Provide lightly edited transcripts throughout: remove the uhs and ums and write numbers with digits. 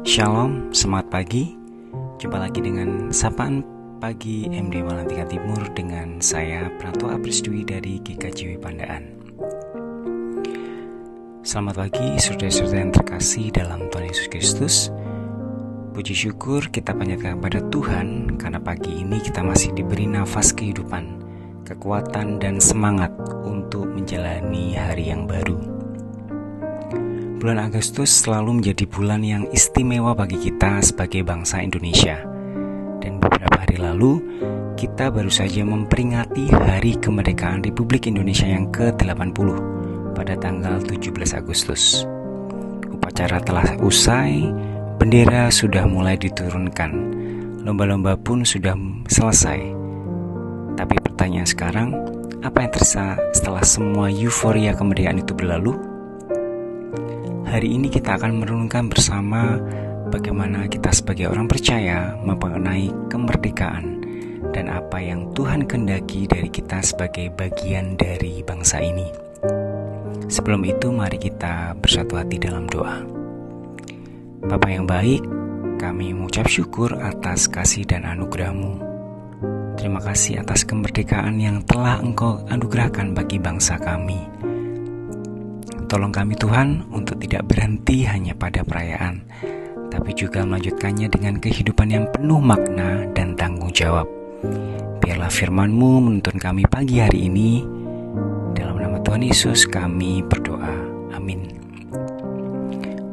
Shalom, semangat pagi. Jumpa lagi dengan Sapaan Pagi MD Malantika Timur dengan saya Prato Abrisdwi dari GKJW Pandaan. Selamat pagi saudara-saudara yang terkasih dalam Tuhan Yesus Kristus. Puji syukur kita panjatkan kepada Tuhan karena pagi ini kita masih diberi nafas kehidupan, kekuatan dan semangat untuk menjalani hari yang baru. Bulan Agustus selalu menjadi bulan yang istimewa bagi kita sebagai bangsa Indonesia. Dan beberapa hari lalu, kita baru saja memperingati Hari Kemerdekaan Republik Indonesia yang ke-80 pada tanggal 17 Agustus. Upacara telah usai, bendera sudah mulai diturunkan, lomba-lomba pun sudah selesai. Tapi pertanyaan sekarang, apa yang tersisa setelah semua euforia kemerdekaan itu berlalu? Hari ini kita akan merenungkan bersama bagaimana kita sebagai orang percaya mengenai kemerdekaan dan apa yang Tuhan kehendaki dari kita sebagai bagian dari bangsa ini. Sebelum itu, mari kita bersatu hati dalam doa. Bapa yang baik, kami mengucap syukur atas kasih dan anugerah-Mu. Terima kasih atas kemerdekaan yang telah Engkau anugerahkan bagi bangsa kami. Tolong kami Tuhan untuk tidak berhenti hanya pada perayaan, tapi juga melanjutkannya dengan kehidupan yang penuh makna dan tanggung jawab. Biarlah firman-Mu menuntun kami pagi hari ini. Dalam nama Tuhan Yesus kami berdoa. Amin.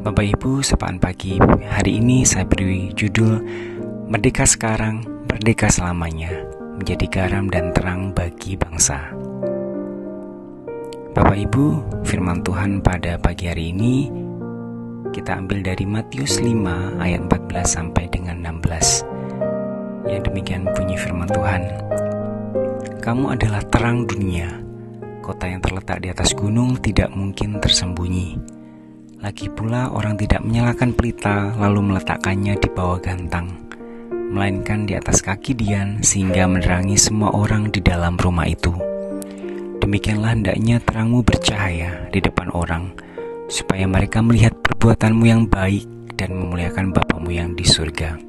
Bapak Ibu, sapaan pagi hari ini saya beri judul Merdeka Sekarang, Merdeka Selamanya, menjadi garam dan terang bagi bangsa. Bapak Ibu, firman Tuhan pada pagi hari ini kita ambil dari Matius 5 ayat 14 sampai dengan 16. Yang demikian bunyi firman Tuhan. Kamu adalah terang dunia. Kota yang terletak di atas gunung tidak mungkin tersembunyi. Lagi pula orang tidak menyalakan pelita lalu meletakkannya di bawah gantang, melainkan di atas kaki dian sehingga menerangi semua orang di dalam rumah itu. Demikianlah hendaknya terangmu bercahaya di depan orang, supaya mereka melihat perbuatanmu yang baik dan memuliakan Bapamu yang di surga.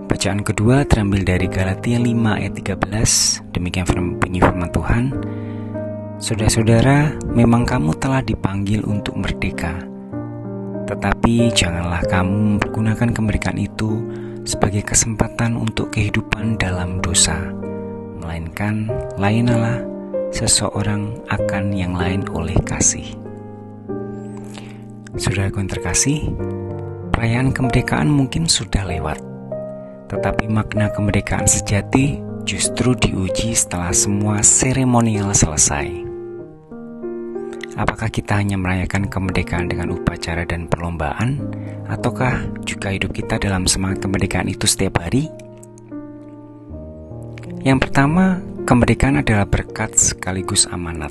Bacaan kedua terambil dari Galatia 5 ayat 13. Demikian bunyi firman Tuhan. Saudara-saudara, memang kamu telah dipanggil untuk merdeka. Tetapi janganlah kamu mempergunakan kemerdekaan itu sebagai kesempatan untuk kehidupan dalam dosa, melainkan lainalah seseorang akan yang lain oleh kasih. Saudaraku yang terkasih, perayaan kemerdekaan mungkin sudah lewat, tetapi makna kemerdekaan sejati justru diuji setelah semua seremonial selesai. Apakah kita hanya merayakan kemerdekaan dengan upacara dan perlombaan, ataukah juga hidup kita dalam semangat kemerdekaan itu setiap hari? Yang pertama, kemerdekaan adalah berkat sekaligus amanat.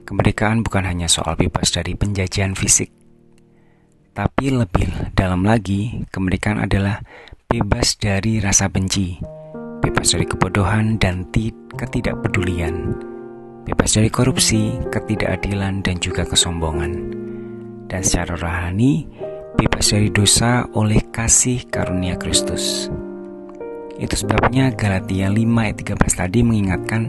Kemerdekaan bukan hanya soal bebas dari penjajahan fisik, tapi lebih dalam lagi, kemerdekaan adalah bebas dari rasa benci, bebas dari kebodohan dan ketidakpedulian, bebas dari korupsi, ketidakadilan dan juga kesombongan, dan secara rohani, bebas dari dosa oleh kasih karunia Kristus. Itu sebabnya Galatia 5 ayat 13 tadi mengingatkan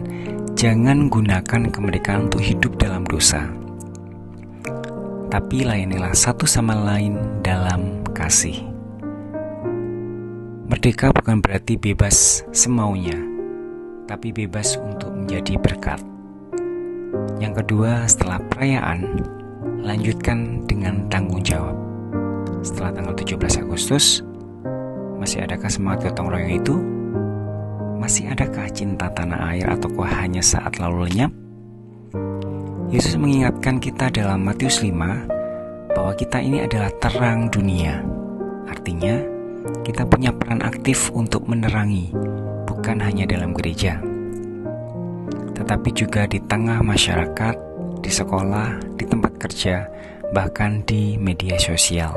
jangan gunakan kemerdekaan untuk hidup dalam dosa, tapi layanilah satu sama lain dalam kasih. Merdeka bukan berarti bebas semaunya, tapi bebas untuk menjadi berkat. Yang kedua, setelah perayaan, lanjutkan dengan tanggung jawab. Setelah tanggal 17 Agustus, masih adakah semangat gotong royong itu? Masih adakah cinta tanah air ataukah hanya saat lalu lenyap? Yesus mengingatkan kita dalam Matius 5 bahwa kita ini adalah terang dunia. Artinya, kita punya peran aktif untuk menerangi, bukan hanya dalam gereja, tetapi juga di tengah masyarakat, di sekolah, di tempat kerja, bahkan di media sosial.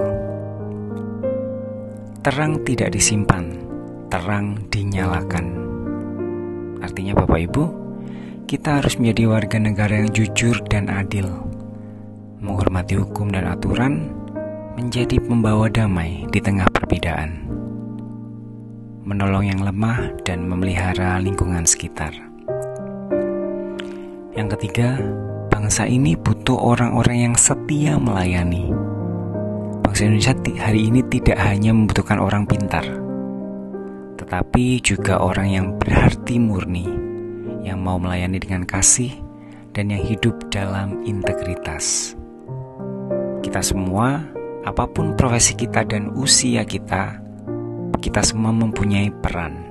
Terang tidak disimpan, terang dinyalakan. Artinya Bapak Ibu, kita harus menjadi warga negara yang jujur dan adil, menghormati hukum dan aturan, menjadi pembawa damai di tengah perbedaan, menolong yang lemah dan memelihara lingkungan sekitar. Yang ketiga, bangsa ini butuh orang-orang yang setia melayani. Bangsa Indonesia hari ini tidak hanya membutuhkan orang pintar, tetapi juga orang yang berhati murni, yang mau melayani dengan kasih, dan yang hidup dalam integritas. Kita semua, apapun profesi kita dan usia kita semua mempunyai peran.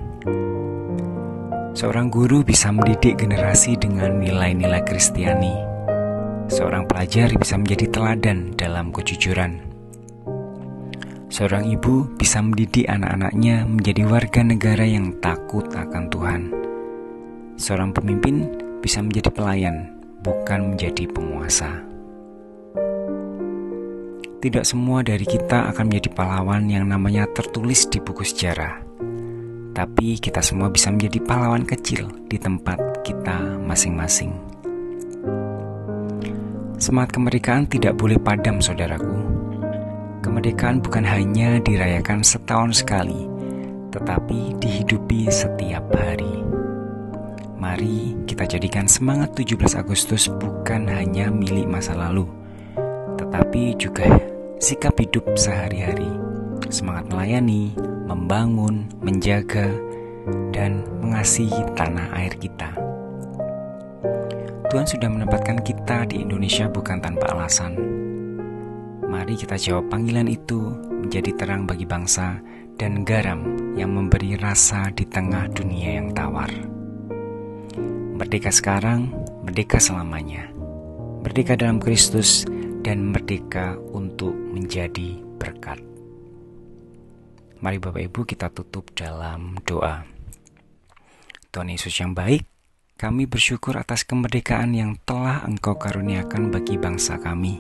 Seorang guru bisa mendidik generasi dengan nilai-nilai Kristiani. Seorang pelajar bisa menjadi teladan dalam kejujuran. Seorang ibu bisa mendidik anak-anaknya menjadi warga negara yang takut akan Tuhan. Seorang pemimpin bisa menjadi pelayan, bukan menjadi penguasa. Tidak semua dari kita akan menjadi pahlawan yang namanya tertulis di buku sejarah. Tapi kita semua bisa menjadi pahlawan kecil di tempat kita masing-masing. Semangat kemerdekaan tidak boleh padam, saudaraku. Kemerdekaan bukan hanya dirayakan setahun sekali, tetapi dihidupi setiap hari. Mari kita jadikan semangat 17 Agustus bukan hanya milik masa lalu, tetapi juga sikap hidup sehari-hari. Semangat melayani, membangun, menjaga, dan mengasihi tanah air kita. Tuhan sudah menempatkan kita di Indonesia bukan tanpa alasan. Mari kita jawab panggilan itu menjadi terang bagi bangsa dan garam yang memberi rasa di tengah dunia yang tawar. Merdeka sekarang, merdeka selamanya. Merdeka dalam Kristus dan merdeka untuk menjadi berkat. Mari Bapak Ibu kita tutup dalam doa. Tuhan Yesus yang baik, kami bersyukur atas kemerdekaan yang telah Engkau karuniakan bagi bangsa kami.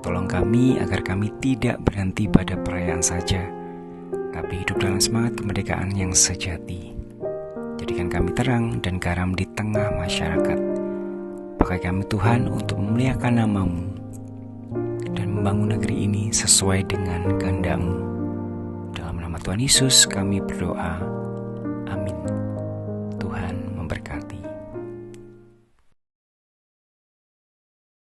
Tolong kami agar kami tidak berhenti pada perayaan saja, tapi hidup dalam semangat kemerdekaan yang sejati. Jadikan kami terang dan garam di tengah masyarakat. Pakai kami Tuhan untuk memuliakan nama-Mu dan membangun negeri ini sesuai dengan kehendak-Mu. Dalam nama Tuhan Yesus kami berdoa.